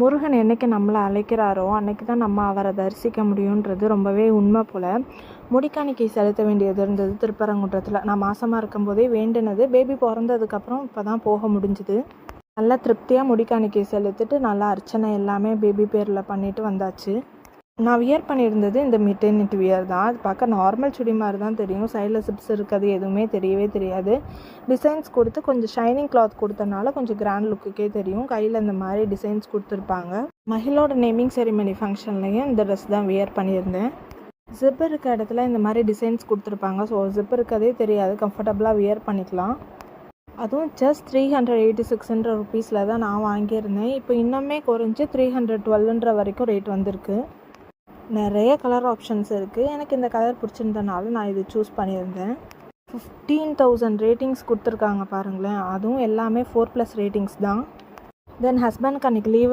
முருகன் என்னைக்கு நம்மளை அழைக்கிறாரோ அன்னைக்கு தான் நம்ம அவரை தரிசிக்க முடியுன்றது ரொம்பவே உண்மை போல். முடிக்காணிக்கை செலுத்த வேண்டியது இருந்தது திருப்பரங்குன்றத்தில். நான் மாசமாக இருக்கும்போதே வேண்டினது. பேபி பிறந்ததுக்கப்புறம் இப்போ தான் போக முடிஞ்சுது. நல்லா திருப்தியாக முடிக்காணிக்கை செலுத்திட்டு நல்லா அர்ச்சனை எல்லாமே பேபி பேரில் பண்ணிட்டு வந்தாச்சு. நான் வியர் பண்ணியிருந்தது இந்த மெட்டர்னிட்டி வியர் தான். அது பார்க்க நார்மல் சுடி மாதிரி தான் தெரியும். சைடில் சிப்ஸ் இருக்கிறது எதுவுமே தெரியவே தெரியாது. டிசைன்ஸ் கொடுத்து கொஞ்சம் ஷைனிங் கிளாத் கொடுத்தனால கொஞ்சம் கிராண்ட் லுக்குக்கே தெரியும். கையில் இந்த மாதிரி டிசைன்ஸ் கொடுத்துருப்பாங்க. மகிழோட நேமிங் செரிமனி ஃபங்க்ஷன்லேயும் இந்த ட்ரெஸ் தான் வியர் பண்ணியிருந்தேன். ஜிப் இருக்க இடத்துல இந்த மாதிரி டிசைன்ஸ் கொடுத்துருப்பாங்க. ஸோ ஜிப் இருக்கதே தெரியாது, கம்ஃபர்டபுளாக வியர் பண்ணிக்கலாம். அதுவும் ஜஸ்ட் 386 ருபீஸில் தான் நான் வாங்கியிருந்தேன். இப்போ இன்னுமே குறைஞ்சி 312 வரைக்கும் ரேட் வந்திருக்கு. நிறைய கலர் ஆப்ஷன்ஸ் இருக்குது. எனக்கு இந்த கலர் பிடிச்சிருந்தனால நான் இது சூஸ் பண்ணியிருந்தேன். 15,000 ரேட்டிங்ஸ் கொடுத்துருக்காங்க பாருங்களேன். அதுவும் எல்லாமே 4+ ரேட்டிங்ஸ் தான். தென் ஹஸ்பண்டுக்கு அன்றைக்கி லீவ்